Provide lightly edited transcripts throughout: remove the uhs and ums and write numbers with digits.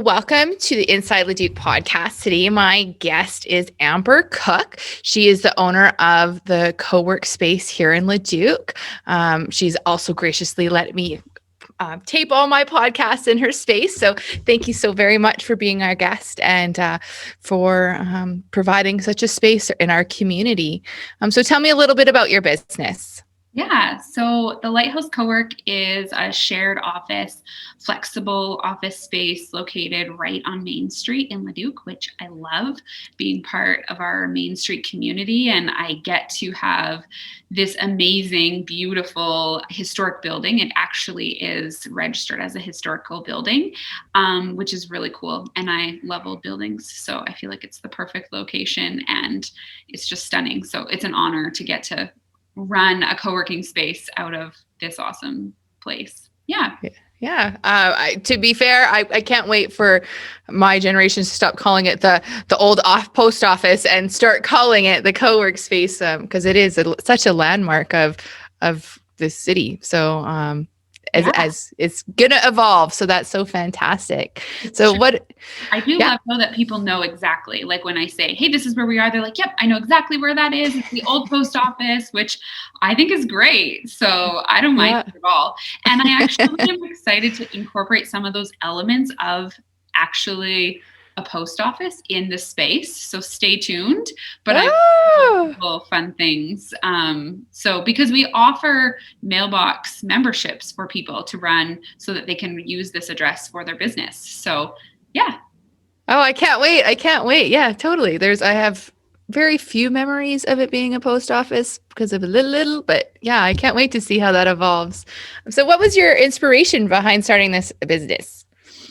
welcome to the Inside Leduc podcast. Today, my guest is Amber Cook. She is the owner of the Cowork space here in Leduc. She's also graciously let me tape all my podcasts in her space. So thank you so very much for being our guest and for providing such a space in our community. So tell me a little bit about your business. Yeah, so the Lighthouse Cowork is a shared office, flexible office space located right on Main Street in Leduc, which I love being part of our Main Street community. And I get to have this amazing, beautiful historic building. It actually is registered as a historical building, which is really cool. And I love old buildings, so I feel like it's the perfect location and it's just stunning. So it's an honor to get to run a co-working space out of this awesome place. Yeah. To be fair, I can't wait for my generation to stop calling it the old post office and start calling it the co-work space, because it is such a landmark of this city. So as it's gonna evolve, so that's so fantastic. So what I do love though that people know exactly, like when I say, hey, this is where we are, they're like, yep, I know exactly where that is. It's the old post office, which I think is great. So I don't mind it at all. And I actually am excited to incorporate some of those elements of actually a post office in the space. So stay tuned. But I have fun things. So because we offer mailbox memberships for people to run so that they can use this address for their business. So yeah. Oh, I can't wait. Yeah, totally. I have very few memories of it being a post office because of a little, but yeah, I can't wait to see how that evolves. So what was your inspiration behind starting this business?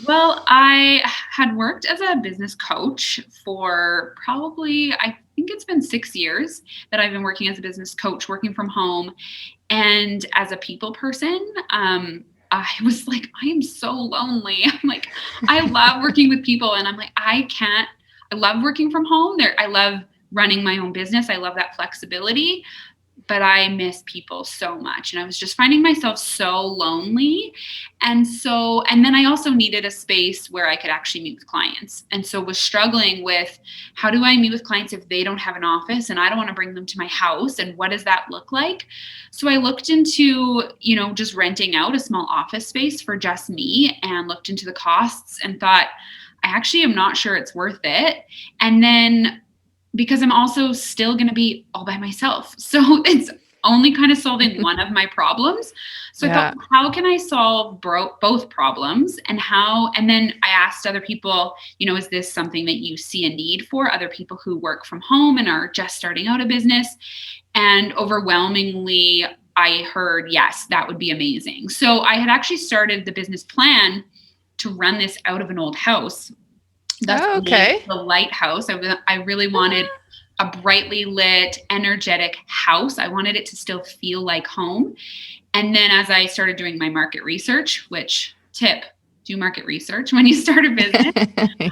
Well, I had worked as a business coach for probably, I think it's been 6 years that I've been working as a business coach, working from home. And as a people person, I was like, I am so lonely. I'm like, I love working with people. And I'm like, I love working from home. I love running my own business. I love that flexibility. But I miss people so much. And I was just finding myself so lonely. And then I also needed a space where I could actually meet with clients. And so was struggling with, how do I meet with clients if they don't have an office and I don't want to bring them to my house? And what does that look like? So I looked into, just renting out a small office space for just me and looked into the costs and thought, I actually am not sure it's worth it. And then because I'm also still going to be all by myself. So it's only kind of solving one of my problems. So I thought, how can I solve both problems? And then I asked other people, is this something that you see a need for, other people who work from home and are just starting out a business? And overwhelmingly, I heard, yes, that would be amazing. So I had actually started the business plan to run this out of an old house. That's the Lighthouse. I really wanted a brightly lit, energetic house. I wanted it to still feel like home. And then as I started doing my market research, which do market research when you start a business,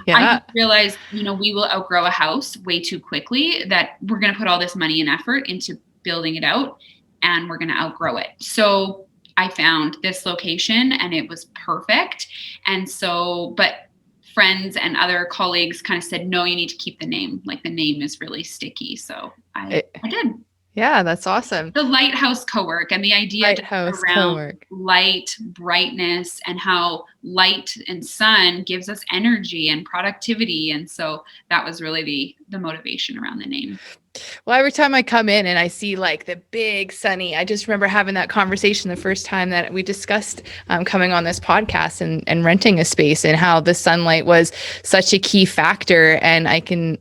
I realized, we will outgrow a house way too quickly, that we're going to put all this money and effort into building it out and we're going to outgrow it. So I found this location and it was perfect. And so, but friends and other colleagues kind of said, no, you need to keep the name. Like the name is really sticky. So I did. Yeah, that's awesome. The Lighthouse Cowork, and the idea around light, brightness, and how light and sun gives us energy and productivity. And so that was really the motivation around the name. Well, every time I come in and I see like the big sunny, I just remember having that conversation the first time that we discussed coming on this podcast and renting a space, and how the sunlight was such a key factor. And I can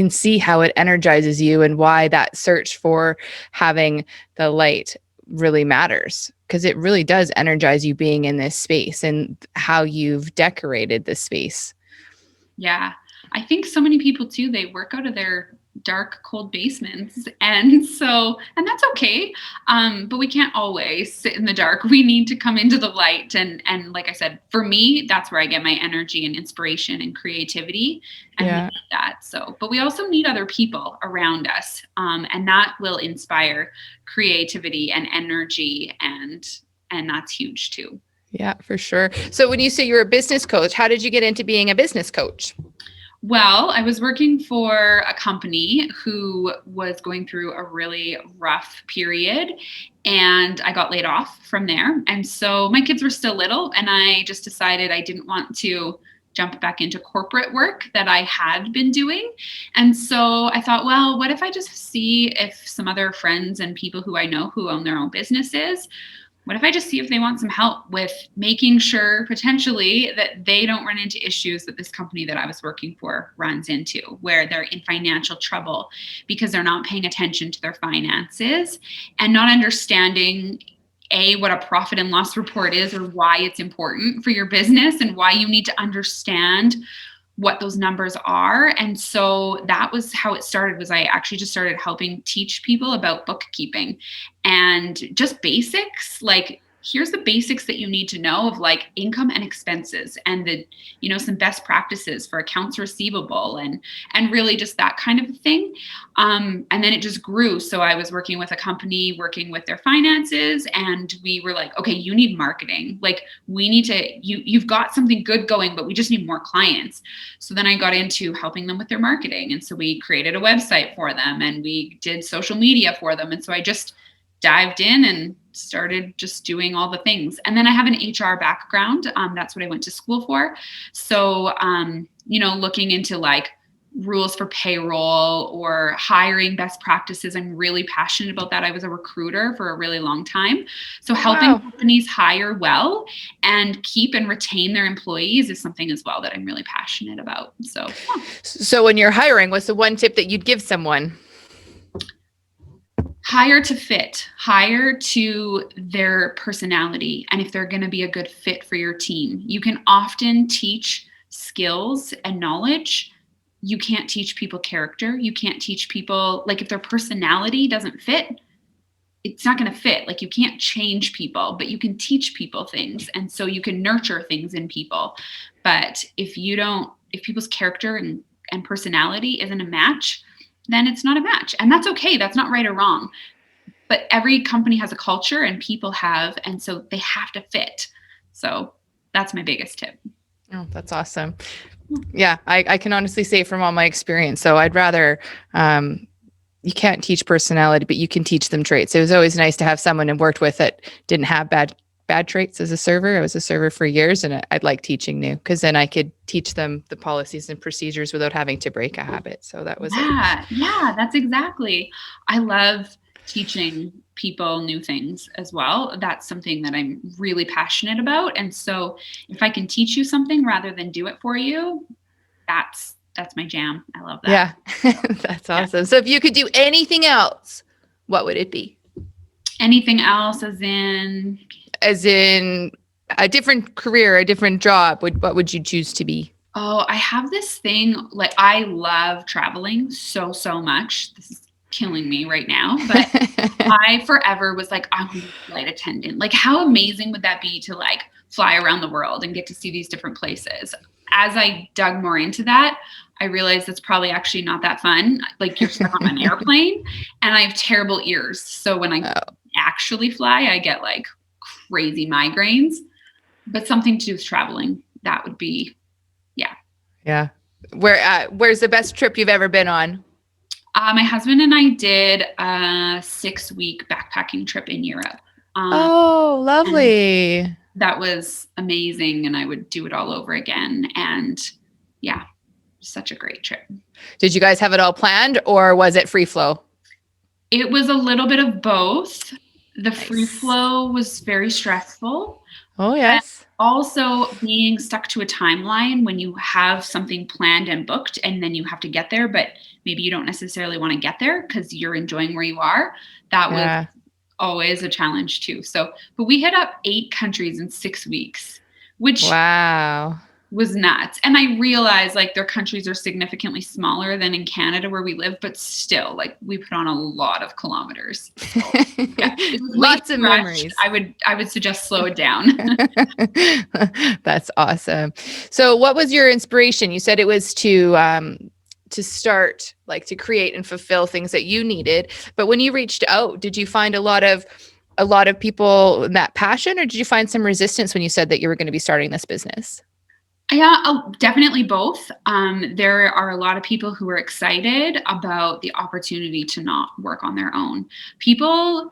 see how it energizes you and why that search for having the light really matters, because it really does energize you being in this space and how you've decorated the space. Yeah. I think so many people too, they work out of their dark, cold basements. And that's okay. But we can't always sit in the dark. We need to come into the light. And like I said, for me, that's where I get my energy and inspiration and creativity. And we need that. But we also need other people around us. And that will inspire creativity and energy. And that's huge too. Yeah, for sure. So when you say you're a business coach, how did you get into being a business coach? Well, I was working for a company who was going through a really rough period, and I got laid off from there. And so my kids were still little, and I just decided I didn't want to jump back into corporate work that I had been doing. And so I thought, well, what if I just see if some other friends and people who I know who own their own businesses, what if I just see if they want some help with making sure potentially that they don't run into issues that this company that I was working for runs into, where they're in financial trouble because they're not paying attention to their finances and not understanding what a profit and loss report is, or why it's important for your business and why you need to understand what those numbers are. And so that was how it started. Was I actually just started helping teach people about bookkeeping and just basics, like here's the basics that you need to know of like income and expenses, and the, some best practices for accounts receivable, and really just that kind of thing. And then it just grew. So I was working with a company working with their finances, and we were like, okay, you need marketing. Like we need to, you've got something good going, but we just need more clients. So then I got into helping them with their marketing. And so we created a website for them, and we did social media for them. And so I just dived in and started just doing all the things. And then I have an HR background. That's what I went to school for. So, looking into like rules for payroll or hiring best practices, I'm really passionate about that. I was a recruiter for a really long time. So helping companies hire well and keep and retain their employees is something as well that I'm really passionate about. So, yeah. So when you're hiring, what's the one tip that you'd give someone? Hire to fit, hire to their personality, and if they're going to be a good fit for your team. You can often teach skills and knowledge. You can't teach people character. You can't teach people, like if their personality doesn't fit, it's not going to fit. Like you can't change people, but you can teach people things. And so you can nurture things in people. But if people's character and personality isn't a match, then it's not a match. And that's okay. That's not right or wrong. But every company has a culture, and people have, and so they have to fit. So that's my biggest tip. Oh, that's awesome. Yeah, I can honestly say from all my experience. So I'd rather, you can't teach personality, but you can teach them traits. It was always nice to have someone I worked with that didn't have bad traits as a server. I was a server for years, and I'd like teaching new, because then I could teach them the policies and procedures without having to break a habit. So that was Yeah, that's exactly. I love teaching people new things as well. That's something that I'm really passionate about. And so if I can teach you something rather than do it for you, that's my jam. I love that. Yeah, that's awesome. Yeah. So if you could do anything else, what would it be? Anything else as in a different career, a different job, what would you choose to be? Oh, I have this thing, like I love traveling so much. This is killing me right now, but I forever was like, I want to be a flight attendant. Like how amazing would that be to like fly around the world and get to see these different places? As I dug more into that, I realized that's probably actually not that fun. Like you're stuck on an airplane, and I have terrible ears. So when I actually fly, I get like crazy migraines. But something to do with traveling, that would be, yeah. Yeah. Where's the best trip you've ever been on? My husband and I did a 6-week backpacking trip in Europe. Oh, lovely. That was amazing. And I would do it all over again. And yeah, such a great trip. Did you guys have it all planned, or was it free flow? It was a little bit of both. The free flow was very stressful. Oh, yes. Also being stuck to a timeline when you have something planned and booked, and then you have to get there, but maybe you don't necessarily want to get there because you're enjoying where you are. That was always a challenge too. So, but we hit up 8 countries in 6 weeks, which was nuts. And I realized like their countries are significantly smaller than in Canada where we live, but still like we put on a lot of kilometers. So, yeah, lots of memories. I would suggest slow it down. That's awesome. So what was your inspiration? You said it was to start, like to create and fulfill things that you needed. But when you reached out, did you find a lot of a lot of people that passion, or did you find some resistance when you said that you were going to be starting this business? Yeah, definitely both. There are a lot of people who are excited about the opportunity to not work on their own. People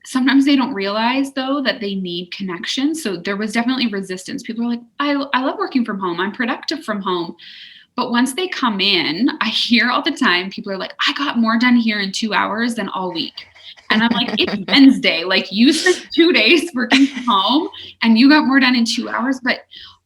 sometimes they don't realize though that they need connection. So there was definitely resistance. People are like, I love working from home. I'm productive from home. But once they come in, I hear all the time people are like, I got more done here in 2 hours than all week. And I'm like, it's Wednesday. Like you spent 2 days working from home and you got more done in 2 hours. But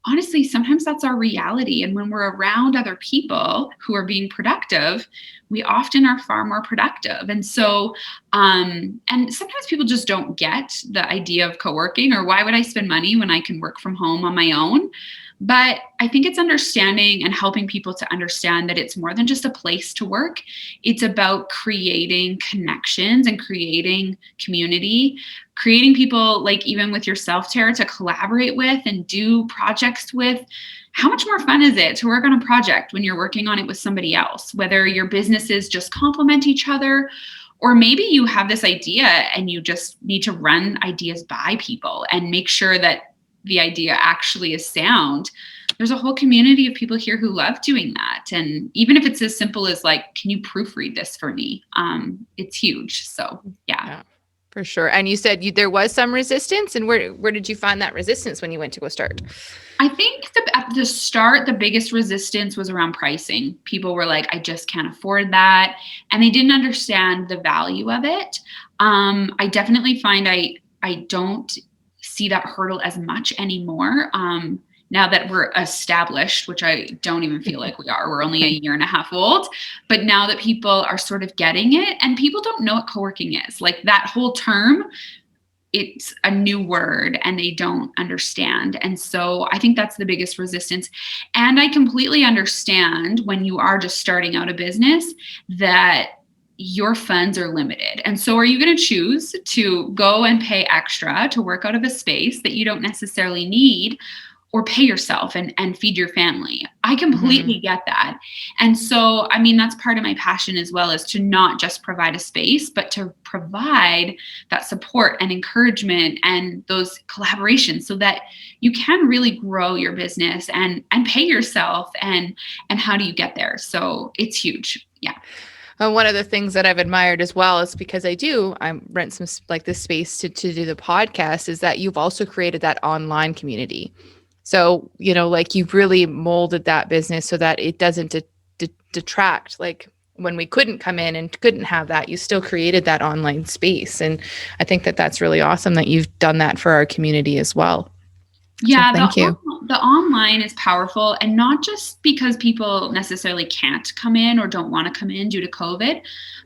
honestly, sometimes that's our reality. And when we're around other people who are being productive, we often are far more productive. And so, and sometimes people just don't get the idea of co-working, or why would I spend money when I can work from home on my own? But I think it's understanding and helping people to understand that it's more than just a place to work. It's about creating connections and creating community, creating people, like even with yourself, Tarah, to collaborate with and do projects with. How much more fun is it to work on a project when you're working on it with somebody else, whether your businesses just complement each other, or maybe you have this idea and you just need to run ideas by people and make sure that the idea actually is sound. There's a whole community of people here who love doing that. And even if it's as simple as like, can you proofread this for me? It's huge. So yeah. For sure. And you said there was some resistance, and where did you find that resistance when you went to go start? I think at the start, the biggest resistance was around pricing. People were like, I just can't afford that. And they didn't understand the value of it. I definitely find I don't see that hurdle as much anymore. Now that we're established, which I don't even feel like we are, we're only a year and a half old, but now that people are sort of getting it, and people don't know what co-working is, like that whole term, it's a new word and they don't understand. And so I think that's the biggest resistance. And I completely understand when you are just starting out a business that your funds are limited. And so are you going to choose to go and pay extra to work out of a space that you don't necessarily need, or pay yourself and feed your family? I completely get that. And so, I mean, that's part of my passion as well, is to not just provide a space, but to provide that support and encouragement and those collaborations so that you can really grow your business and pay yourself. And how do you get there? So it's huge. Yeah. One of the things that I've admired as well is because I rent some like this space to do the podcast, is that you've also created that online community. So, like you've really molded that business so that it doesn't detract. Like when we couldn't come in and couldn't have that, you still created that online space. And I think that that's really awesome that you've done that for our community as well. Yeah, so thank you. The online is powerful, and not just because people necessarily can't come in or don't want to come in due to COVID,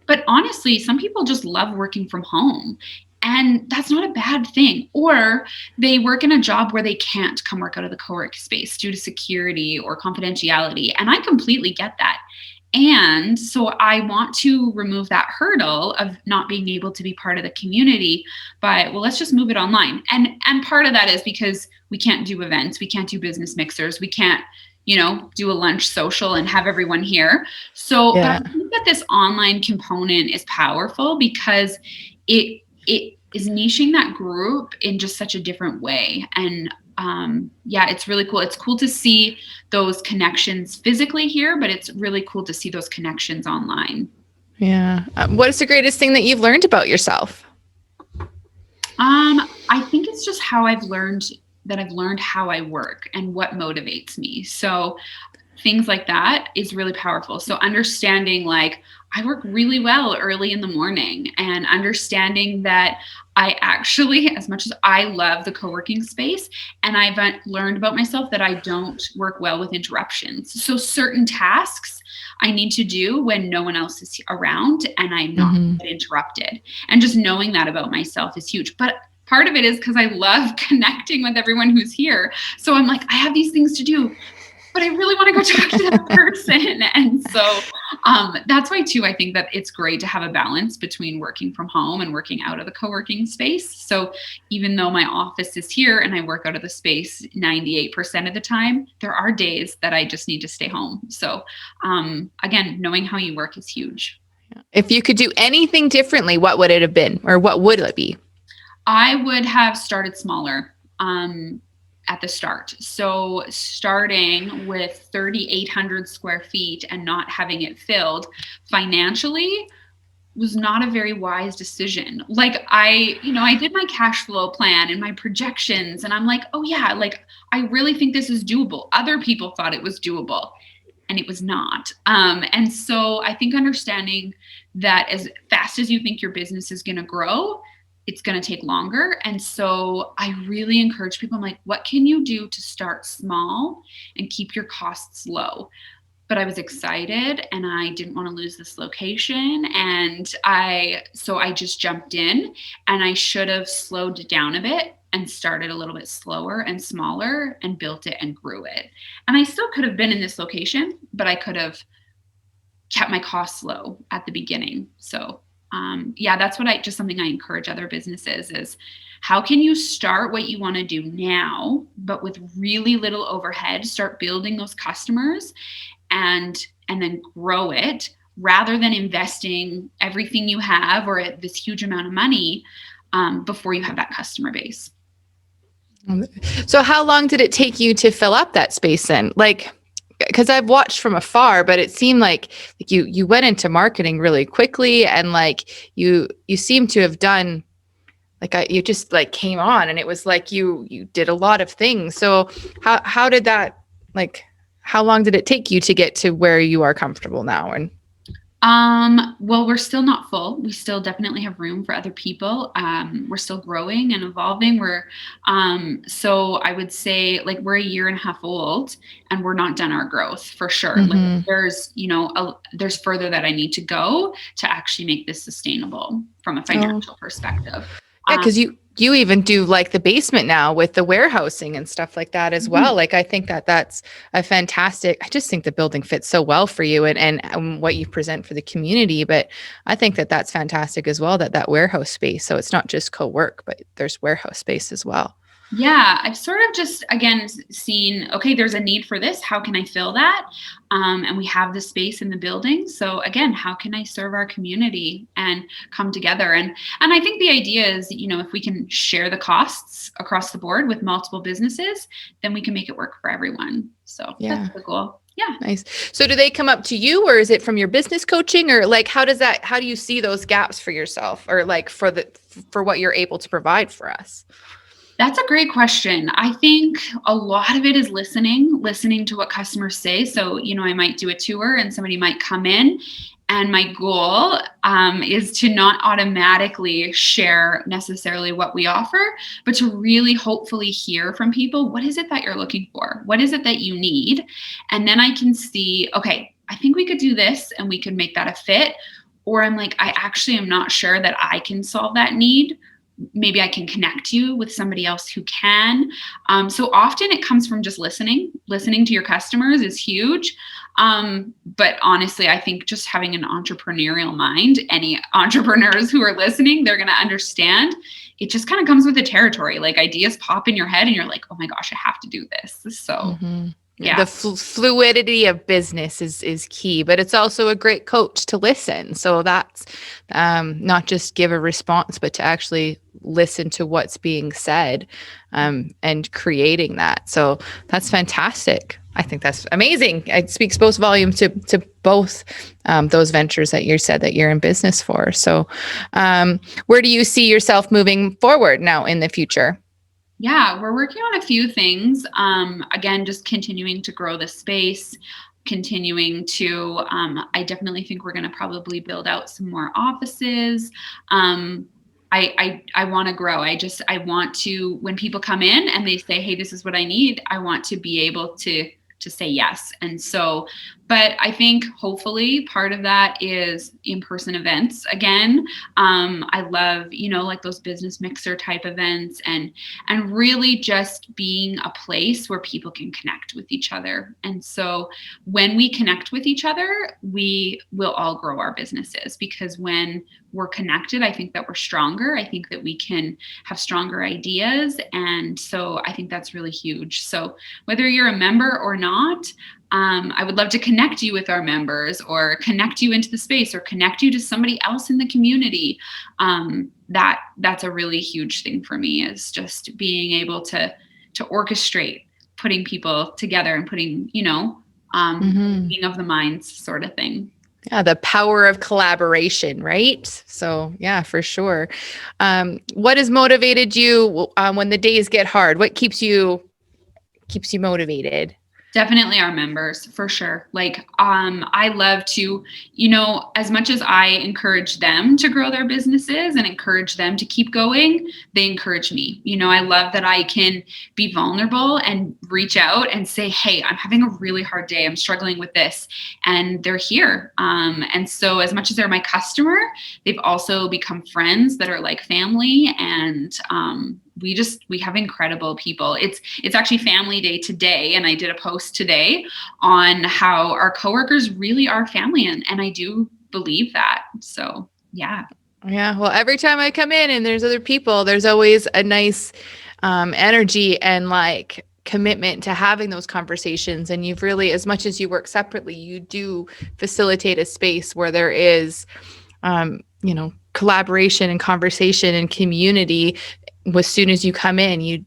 but honestly, some people just love working from home. And that's not a bad thing. Or they work in a job where they can't come work out of the co-work space due to security or confidentiality. And I completely get that. And so I want to remove that hurdle of not being able to be part of the community by, well, let's just move it online. And part of that is because we can't do events, we can't do business mixers, we can't, do a lunch social and have everyone here. So but I think that this online component is powerful because it is niching that group in just such a different way. And it's really cool. It's cool to see those connections physically here, but it's really cool to see those connections online. Yeah. What is the greatest thing that you've learned about yourself? I think it's just how I've learned how I work and what motivates me. So things like that is really powerful. So understanding, like, I work really well early in the morning, and understanding that I actually, as much as I love the co-working space, and I've learned about myself that I don't work well with interruptions. So certain tasks I need to do when no one else is around and I'm not interrupted. And just knowing that about myself is huge. But part of it is because I love connecting with everyone who's here. So I'm like, I have these things to do, but I really want to go talk to that person. And so that's why too, I think that it's great to have a balance between working from home and working out of the co-working space. So even though my office is here and I work out of the space 98% of the time, there are days that I just need to stay home. So again, knowing how you work is huge. If you could do anything differently, what would it have been, or what would it be? I would have started smaller at the start. So starting with 3,800 square feet and not having it filled financially was not a very wise decision. Like I did my cash flow plan and my projections, and I'm like, oh yeah, like I really think this is doable. Other people thought it was doable, and it was not. And so I think understanding that as fast as you think your business is going to grow, it's going to take longer. And so I really encourage people, I'm like, what can you do to start small and keep your costs low? But I was excited and I didn't want to lose this location. And so I just jumped in, and I should have slowed down a bit and started a little bit slower and smaller and built it and grew it. And I still could have been in this location, but I could have kept my costs low at the beginning. So yeah, that's just something I encourage other businesses is, how can you start what you want to do now, but with really little overhead, start building those customers and then grow it, rather than investing everything you have or this huge amount of money before you have that customer base. So how long did it take you to fill up that space then? Like, because I've watched from afar, but it seemed like you went into marketing really quickly, and like you seem to have done you just like came on, and it was like you did a lot of things. So how did that, like, how long did it take you to get to where you are comfortable now? And well, we're still not full. We still definitely have room for other people. We're still growing and evolving. So I would say like we're a year and a half old, and we're not done our growth for sure. mm-hmm. Like there's further that I need to go to actually make this sustainable from a financial perspective. Yeah, because you even do like the basement now with the warehousing and stuff like that as well. Like I think that's a fantastic. I just think the building fits so well for you and what you present for the community. But I think that's fantastic as well. That warehouse space. So it's not just co-work, but there's warehouse space as well. Yeah, I've sort of just, again, seen, okay, there's a need for this. How can I fill that? And we have the space in the building. So again, how can I serve our community and come together? And I think the idea is, if we can share the costs across the board with multiple businesses, then we can make it work for everyone. So yeah. That's the goal. Yeah. Nice. So do they come up to you, or is it from your business coaching, or like, how do you see those gaps for yourself, or like for what you're able to provide for us? That's a great question. I think a lot of it is listening to what customers say. So, I might do a tour and somebody might come in, and my goal is to not automatically share necessarily what we offer, but to really hopefully hear from people, what is it that you're looking for? What is it that you need? And then I can see, okay, I think we could do this and we could make that a fit. Or I'm like, I actually am not sure that I can solve that need. Maybe I can connect you with somebody else who can. So often it comes from just listening to your customers is huge. But honestly, I think just having an entrepreneurial mind, any entrepreneurs who are listening, they're going to understand. It just kind of comes with the territory. Like ideas pop in your head and you're like, oh my gosh, I have to do this. So yeah. The fluidity of business is key, but it's also a great coach to listen. So that's not just give a response, but to actually listen to what's being said and creating that. So that's fantastic. I think that's amazing. It speaks both volumes to both those ventures that you said that you're in business for. So where do you see yourself moving forward now in the future? Yeah, we're working on a few things. Again, just continuing to grow the space, continuing to, I definitely think we're going to probably build out some more offices. I want to grow. I want to, when people come in and they say, hey, this is what I need, I want to be able to say yes. And so, but I think hopefully part of that is in-person events again. I love, like those business mixer type events and really just being a place where people can connect with each other. And so when we connect with each other, we will all grow our businesses, because when we're connected, I think that we're stronger. I think that we can have stronger ideas. And so I think that's really huge. So whether you're a member or not, I would love to connect you with our members, or connect you into the space, or connect you to somebody else in the community. That's a really huge thing for me, is just being able to orchestrate putting people together and putting, meeting of the minds sort of thing. Yeah, the power of collaboration, right? So yeah, for sure. What has motivated you when the days get hard? What keeps you motivated? Definitely our members, for sure. Like, I love to, as much as I encourage them to grow their businesses and encourage them to keep going, they encourage me. I love that I can be vulnerable and reach out and say, hey, I'm having a really hard day. I'm struggling with this. And they're here. And so as much as they're my customer, they've also become friends that are like family. And, we have incredible people. It's actually family day today. And I did a post today on how our coworkers really are family. And I do believe that. So, yeah. Yeah. Well, every time I come in and there's other people, there's always a nice energy and like commitment to having those conversations. And you've really, as much as you work separately, you do facilitate a space where there is, collaboration and conversation and community. As soon as you come in,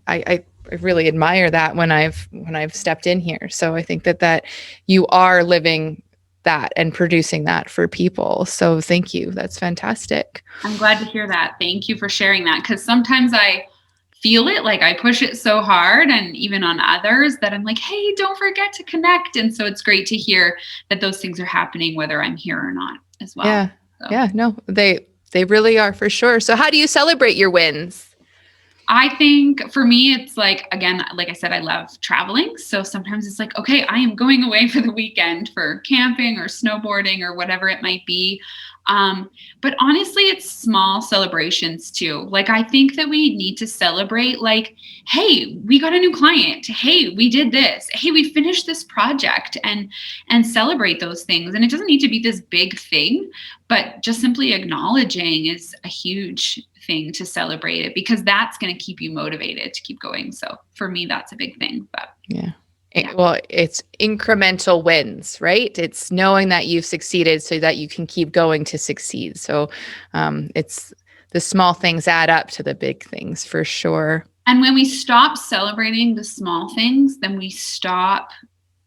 I really admire that when I've stepped in here. So I think that you are living that and producing that for people. So thank you. That's fantastic. I'm glad to hear that. Thank you for sharing that. Because sometimes I feel it, like I push it so hard, and even on others, that I'm like, hey, don't forget to connect. And so it's great to hear that those things are happening whether I'm here or not as well. Yeah. So. Yeah. No, they really are, for sure. So how do you celebrate your wins? I think for me, it's like, again, like I said, I love traveling. So sometimes it's like, okay, I am going away for the weekend for camping or snowboarding or whatever it might be. But honestly, it's small celebrations too. Like, I think that we need to celebrate, like, hey, we got a new client. Hey, we did this. Hey, we finished this project, and celebrate those things. And it doesn't need to be this big thing, but just simply acknowledging is a huge thing to celebrate it, because that's going to keep you motivated to keep going. So for me, that's a big thing. But yeah. Well, it's incremental wins, right? It's knowing that you've succeeded so that you can keep going to succeed. So it's the small things add up to the big things, for sure. And when we stop celebrating the small things, then we stop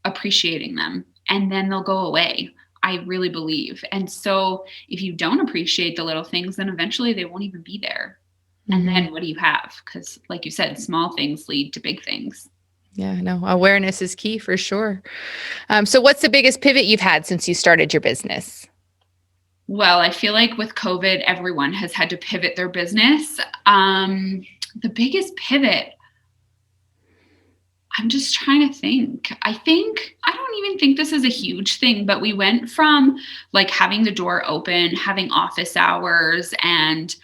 appreciating them, and then they'll go away. I really believe. And so if you don't appreciate the little things, then eventually they won't even be there. And then what do you have? Because like you said, small things lead to big things. Yeah, no, awareness is key, for sure. So what's the biggest pivot you've had since you started your business? Well, I feel like with COVID, everyone has had to pivot their business. The biggest pivot, I'm just trying to think. I don't even think this is a huge thing, but we went from like having the door open, having office hours, and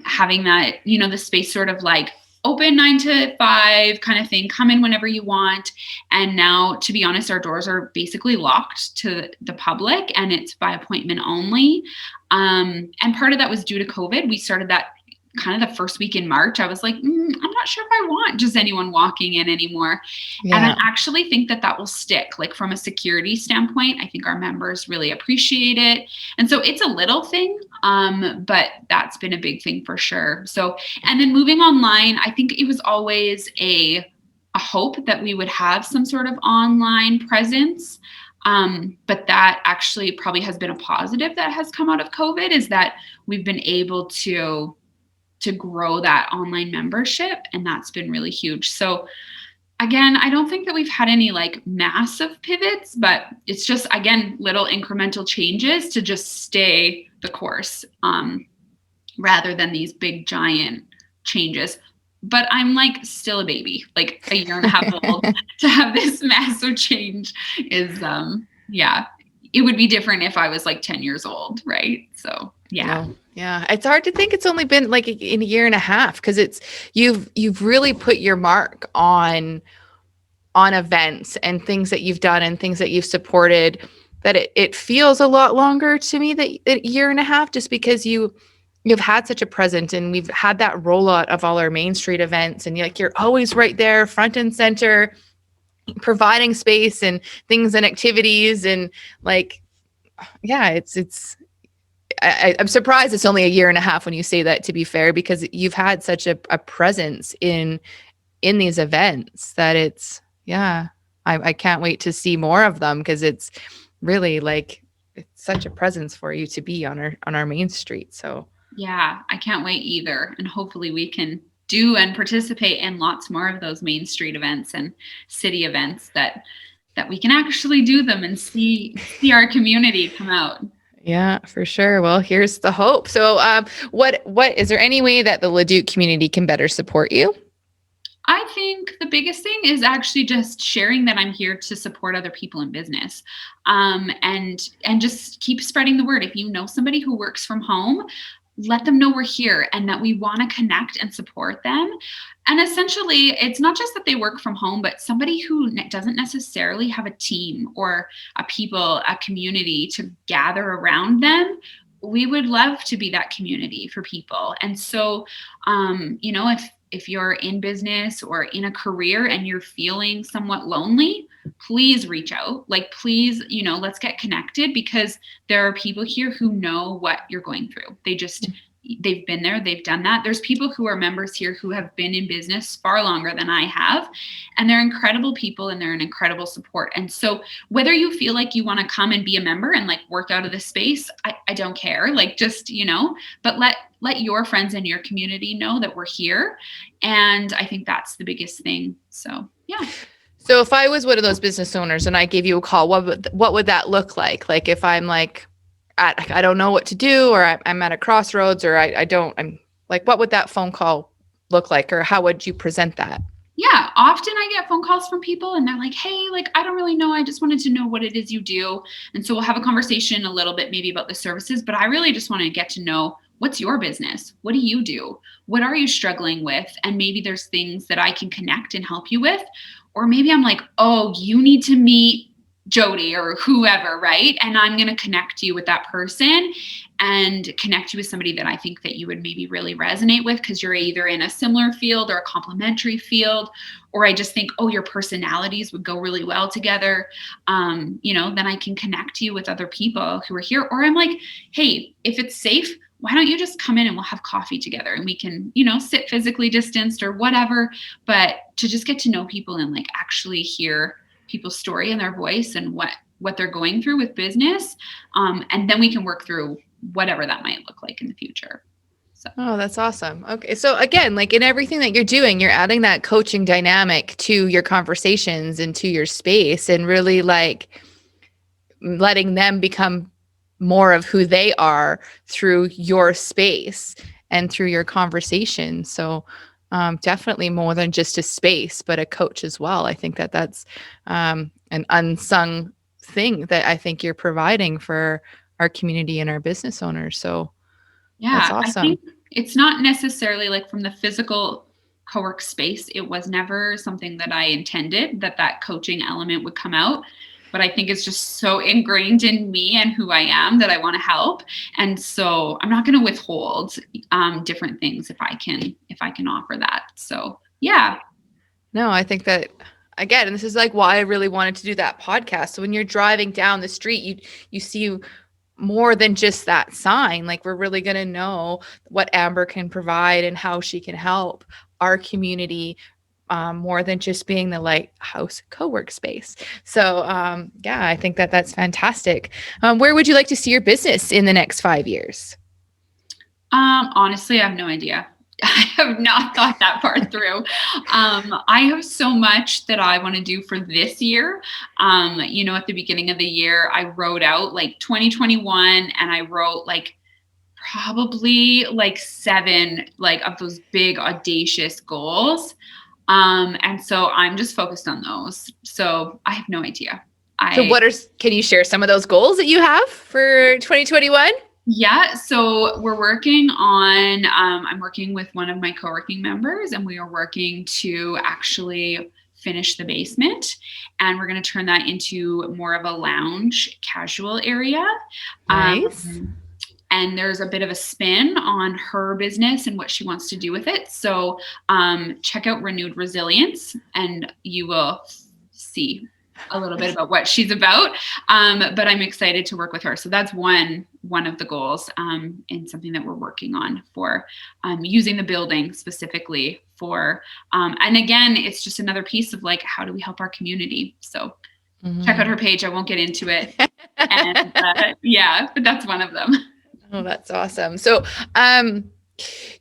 having that, the space sort of like open 9 to 5 kind of thing, come in whenever you want. And now, to be honest, our doors are basically locked to the public, and it's by appointment only. And part of that was due to COVID. We started that kind of the first week in March. I was like, I'm not sure if I want just anyone walking in anymore. Yeah. And I actually think that will stick. Like, from a security standpoint, I think our members really appreciate it. And so it's a little thing, but that's been a big thing for sure. So, and then moving online, I think it was always a hope that we would have some sort of online presence. But that actually probably has been a positive that has come out of COVID, is that we've been able to grow that online membership. And that's been really huge. So again, I don't think that we've had any like massive pivots, but it's just, again, little incremental changes to just stay the course, rather than these big giant changes. But I'm like still a baby, like a year and a half old. To have this massive change is, it would be different if I was like 10 years old. Right. So yeah. No. Yeah. It's hard to think it's only been like in a year and a half, because you've really put your mark on events and things that you've done and things that you've supported, that it feels a lot longer to me, that a year and a half, just because you've had such a presence, and we've had that rollout of all our Main Street events, and you're always right there front and center. providing space and things and activities and like, yeah, I'm surprised it's only a year and a half when you say that, to be fair, because you've had such a presence in these events that it's, yeah, I can't wait to see more of them because it's really like, it's such a presence for you to be on our main street. So Yeah, I can't wait either. And hopefully we can do and participate in lots more of those Main Street events and city events that we can actually do them and see our community come out. yeah, for sure. Well, here's the hope. So what is there any way that the Leduc community can better support you? I think the biggest thing is actually just sharing that I'm here to support other people in business, and just keep spreading the word. If you know somebody who works from home, let them know we're here and that we want to connect and support them. And essentially, it's not just that they work from home, but somebody who doesn't necessarily have a team or a community to gather around them. We would love to be that community for people. And so, if you're in business or in a career and you're feeling somewhat lonely, please reach out. Like, please, let's get connected, because there are people here who know what you're going through. They've been there, they've done that. There's people who are members here who have been in business far longer than I have, and they're incredible people and they're an incredible support. And so whether you feel like you want to come and be a member and like work out of this space, I don't care. Like, just, but let your friends in your community know that we're here. And I think that's the biggest thing. So, yeah. So if I was one of those business owners and I gave you a call, what would that look like? Like if I'm like, I don't know what to do, or I'm at a crossroads, or I'm like, what would that phone call look like, or how would you present that? Yeah, often I get phone calls from people and they're like, hey, like, I don't really know. I just wanted to know what it is you do. And so we'll have a conversation a little bit maybe about the services, but I really just want to get to know, what's your business? What do you do? What are you struggling with? And maybe there's things that I can connect and help you with. Or maybe I'm like, oh, you need to meet Jody or whoever, right? And I'm going to connect you with that person and connect you with somebody that I think that you would maybe really resonate with, because you're either in a similar field or a complementary field, or I just think, oh, your personalities would go really well together. Then I can connect you with other people who are here. Or I'm like, hey, if it's safe, why don't you just come in and we'll have coffee together and we can, sit physically distanced or whatever, but to just get to know people and like actually hear people's story and their voice and what they're going through with business. And then we can work through whatever that might look like in the future. So. Oh, that's awesome. Okay. So again, like in everything that you're doing, you're adding that coaching dynamic to your conversations and to your space, and really like letting them become more of who they are through your space and through your conversation. So definitely more than just a space, but a coach as well. I think that's an unsung thing that I think you're providing for our community and our business owners. So yeah, that's awesome. I think it's not necessarily like from the physical Cowork space. It was never something that I intended that coaching element would come out. But I think it's just so ingrained in me and who I am that I want to help. And so I'm not going to withhold different things if I can offer that. So, yeah. No, I think that, again, and this is like why I really wanted to do that podcast. So when you're driving down the street, you see more than just that sign. Like, we're really going to know what Amber can provide and how she can help our community, more than just being the Lighthouse Cowork space. So yeah, I think that's fantastic. Where would you like to see your business in the next 5 years? Honestly, I have no idea. I have not thought that far through. I have so much that I want to do for this year. At the beginning of the year, I wrote out like 2021, and I wrote like probably like 7 like of those big audacious goals. And so I'm just focused on those. So I have no idea. Can you share some of those goals that you have for 2021? Yeah. So we're working on, I'm working with one of my co-working members, and we are working to actually finish the basement, and we're going to turn that into more of a lounge casual area. Nice. And there's a bit of a spin on her business and what she wants to do with it. So check out Renewed Resilience, and you will see a little bit about what she's about. But I'm excited to work with her. So that's one of the goals, and something that we're working on for using the building specifically for, and again, it's just another piece of like, how do we help our community? So check out her page. I won't get into it. And yeah, but that's one of them. Oh, that's awesome. So,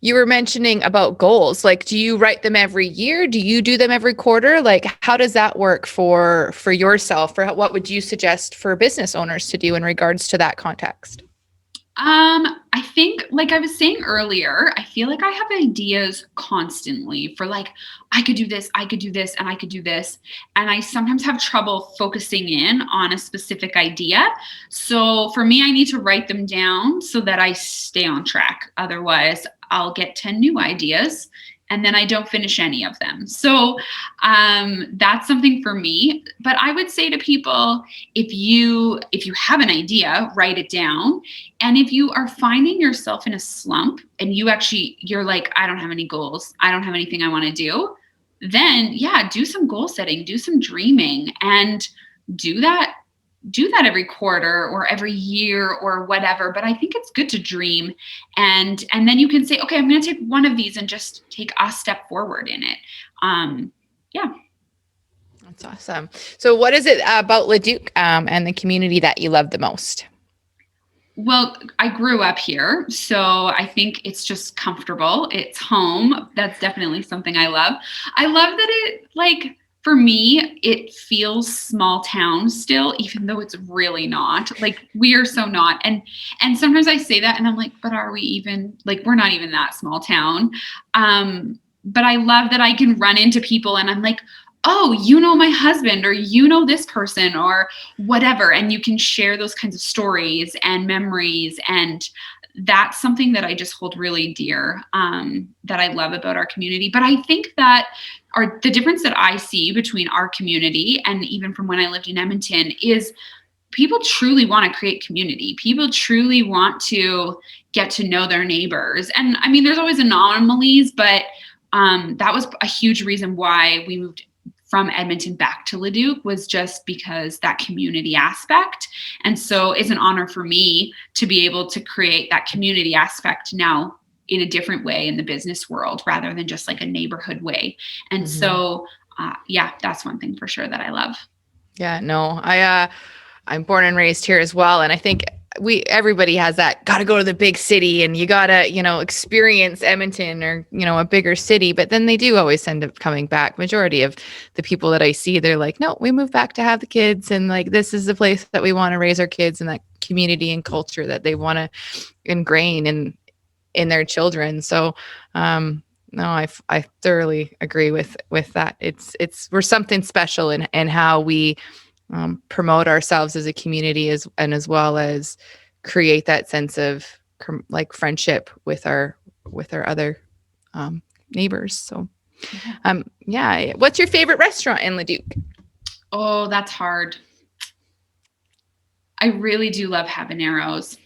you were mentioning about goals. Like, do you write them every year? Do you do them every quarter? Like, how does that work for yourself? For what would you suggest for business owners to do in regards to that context? I think, like I was saying earlier, I feel like I have ideas constantly for like, I could do this, I could do this, and I could do this. And I sometimes have trouble focusing in on a specific idea. So for me, I need to write them down so that I stay on track. Otherwise, I'll get 10 new ideas and then I don't finish any of them. So that's something for me. But I would say to people, if you have an idea, write it down. And if you are finding yourself in a slump and you're like, I don't have any goals, I don't have anything I want to do, then yeah, do some goal setting, do some dreaming, and do that every quarter or every year or whatever. But I think it's good to dream, and then you can say, okay, I'm going to take one of these and just take a step forward in it. Yeah. That's awesome. So what is it about Leduc and the community that you love the most? Well, I grew up here, so I think it's just comfortable. It's home. That's definitely something I love. I love that it, like, for me, it feels small town still, even though it's really not. Like, we are so not. And sometimes I say that and I'm like, but are we even, like, we're not even that small town. But I love that I can run into people and I'm like, oh, you know my husband, or you know this person, or whatever. And you can share those kinds of stories and memories. And that's something that I just hold really dear, that I love about our community. But I think that the difference that I see between our community and even from when I lived in Edmonton is people truly want to create community. People truly want to get to know their neighbors. And I mean, there's always anomalies, but that was a huge reason why we moved from Edmonton back to Leduc, was just because that community aspect. And so it's an honor for me to be able to create that community aspect now in a different way in the business world, rather than just like a neighborhood way. And so, yeah, that's one thing for sure that I love. Yeah, no, I'm born and raised here as well. And I think everybody has that, got to go to the big city and you got to, experience Edmonton or, a bigger city. But then they do always end up coming back. Majority of the people that I see, they're like, no, we moved back to have the kids. And like, this is the place that we want to raise our kids, and that community and culture that they want to ingrain in their children. So, no, I thoroughly agree with that. We're something special in how we promote ourselves as a community, as well as create that sense of like friendship with our other neighbors. So, yeah. What's your favorite restaurant in Leduc? Oh, that's hard. I really do love habaneros.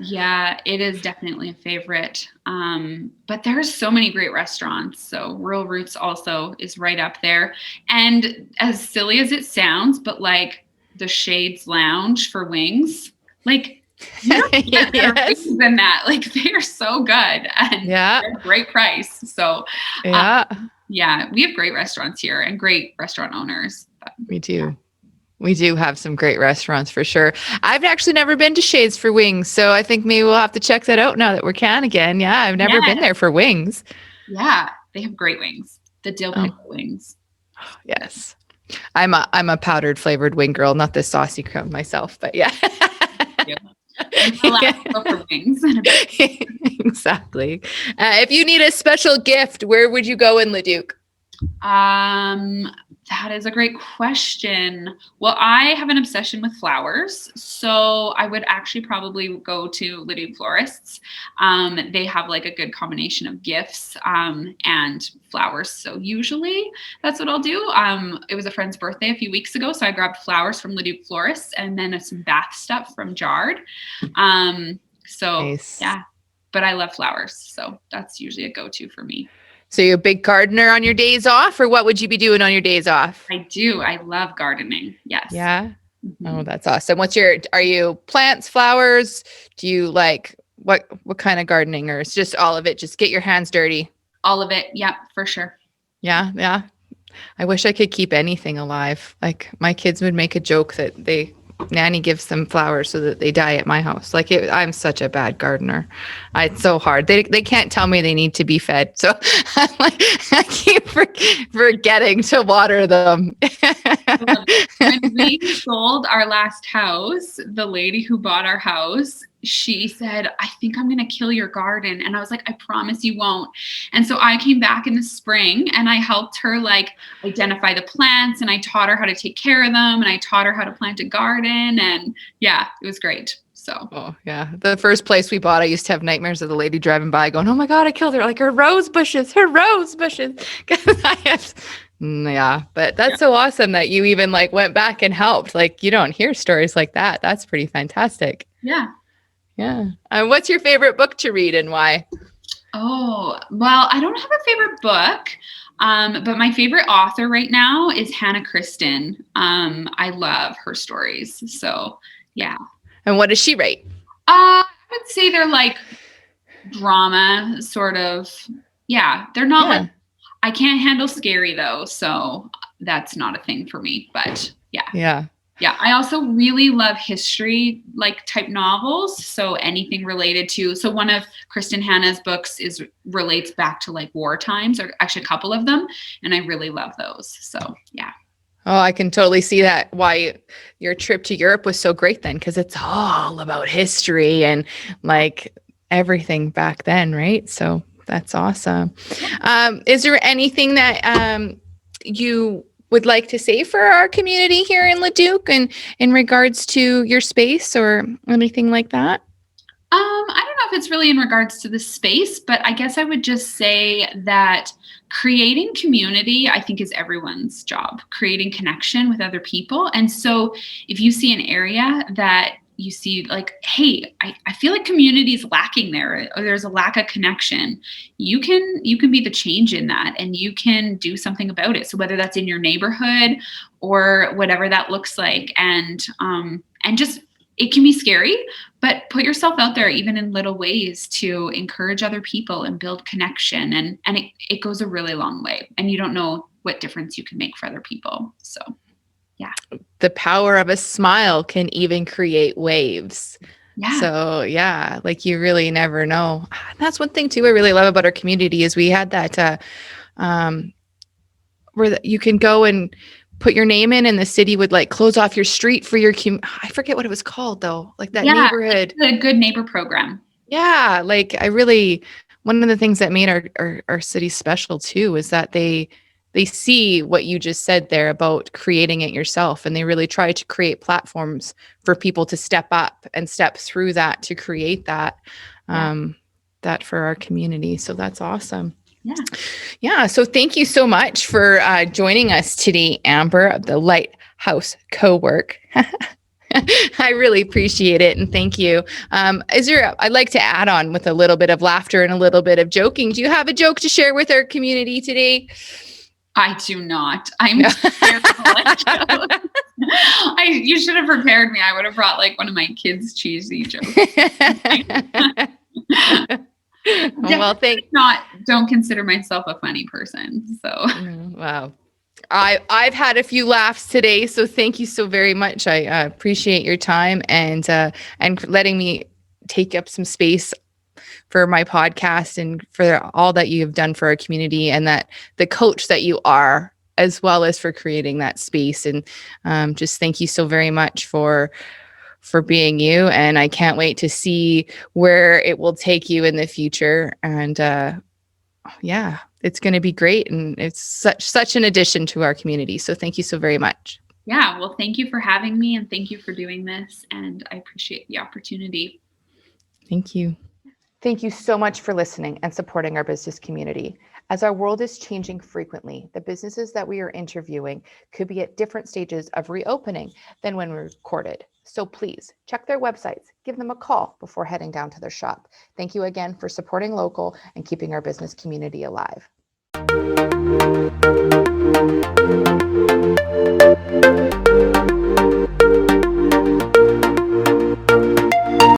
Yeah, it is definitely a favorite. But there's so many great restaurants. So Rural Roots also is right up there. And as silly as it sounds, but like the Shades Lounge for wings, like you don't get better wings than that. Like they are so good and they're a great price. So yeah, we have great restaurants here and great restaurant owners. We do. Yeah. We do have some great restaurants for sure. I've actually never been to Shades for wings, so I think maybe we'll have to check that out now that we can again. Yeah, I've never been there for wings. Yeah, they have great wings. The dill pickle wings. Yes. I'm a powdered flavored wing girl, not the saucy crumb myself, but yeah. I'm allowed to go for wings. Exactly. If you need a special gift, where would you go in Leduc? That is a great question. Well, I have an obsession with flowers, so I would actually probably go to Leduc Florists. They have like a good combination of gifts and flowers. So usually that's what I'll do. It was a friend's birthday a few weeks ago, so I grabbed flowers from Leduc Florists and then some bath stuff from Jard. So nice. Yeah, but I love flowers, so that's usually a go-to for me. So you're a big gardener on your days off, or what would you be doing on your days off? I do. I love gardening. Yes. Yeah. Oh, Mhm. that's awesome. Are you plants, flowers? Do you like what kind of gardening, or it's just all of it? Just get your hands dirty. All of it. Yeah, for sure. Yeah. Yeah. I wish I could keep anything alive. Like my kids would make a joke that nanny gives them flowers so that they die at my house. I'm such a bad gardener. It's so hard. They can't tell me they need to be fed. So I'm like, I keep forgetting to water them. When we sold our last house, the lady who bought our house, she said, I think I'm going to kill your garden. And I was like, I promise you won't. And so I came back in the spring and I helped her like identify the plants, and I taught her how to take care of them, and I taught her how to plant a garden. And yeah, it was great. So, Oh yeah. The first place we bought, I used to have nightmares of the lady driving by going, oh my God, I killed her. Like her rose bushes. 'Cause yeah, but that's so awesome that you even like went back and helped. Like you don't hear stories like that. That's pretty fantastic. yeah. Yeah. What's your favorite book to read and why? Oh, well, I don't have a favorite book, but my favorite author right now is Hannah Kristen. I love her stories. So, yeah. And what does she write? I would say they're like drama, sort of. Yeah, they're not like, I can't handle scary though. So that's not a thing for me. But yeah. Yeah. Yeah, I also really love history like type novels. So anything related to, so one of Kristen Hanna's books relates back to like war times, or actually a couple of them, and I really love those. So yeah. Oh, I can totally see that why your trip to Europe was so great then, because it's all about history and like everything back then, right? So that's awesome. Is there anything that you would like to say for our community here in Leduc and in regards to your space or anything like that? I don't know if it's really in regards to the space, but I guess I would just say that creating community, I think, is everyone's job, creating connection with other people. And so if you see an area that you see like, hey, I feel like community is lacking there, or there's a lack of connection, you can be the change in that, and you can do something about it. So whether that's in your neighborhood or whatever that looks like, and just, it can be scary, but put yourself out there even in little ways to encourage other people and build connection, and it goes a really long way, and you don't know what difference you can make for other people. So yeah. The power of a smile can even create waves. Yeah. So yeah, like you really never know. That's one thing too I really love about our community is we had that where you can go and put your name in and the city would like close off your street for your I forget what it was called though, like that neighborhood. The Good Neighbor program. Yeah, like one of the things that made our city special too is that they see what you just said there about creating it yourself, and they really try to create platforms for people to step up and step through that to create that that for our community. So that's awesome. Yeah. So thank you so much for joining us today, Amber, of the Lighthouse Cowork. I really appreciate it. And thank you. I'd like to add on with a little bit of laughter and a little bit of joking. Do you have a joke to share with our community today? I do not. I'm terrible at jokes. You should have prepared me. I would have brought like one of my kids' cheesy jokes. Well, don't consider myself a funny person. So wow. I've had a few laughs today, so thank you so very much. I appreciate your time and letting me take up some space for my podcast and for all that you have done for our community, and that the coach that you are, as well as for creating that space. And just thank you so very much for being you. And I can't wait to see where it will take you in the future. And yeah, it's going to be great. And it's such an addition to our community. So thank you so very much. Yeah. Well, thank you for having me, and thank you for doing this. And I appreciate the opportunity. Thank you. Thank you so much for listening and supporting our business community. As our world is changing frequently, the businesses that we are interviewing could be at different stages of reopening than when we recorded. So please check their websites, give them a call before heading down to their shop. Thank you again for supporting local and keeping our business community alive.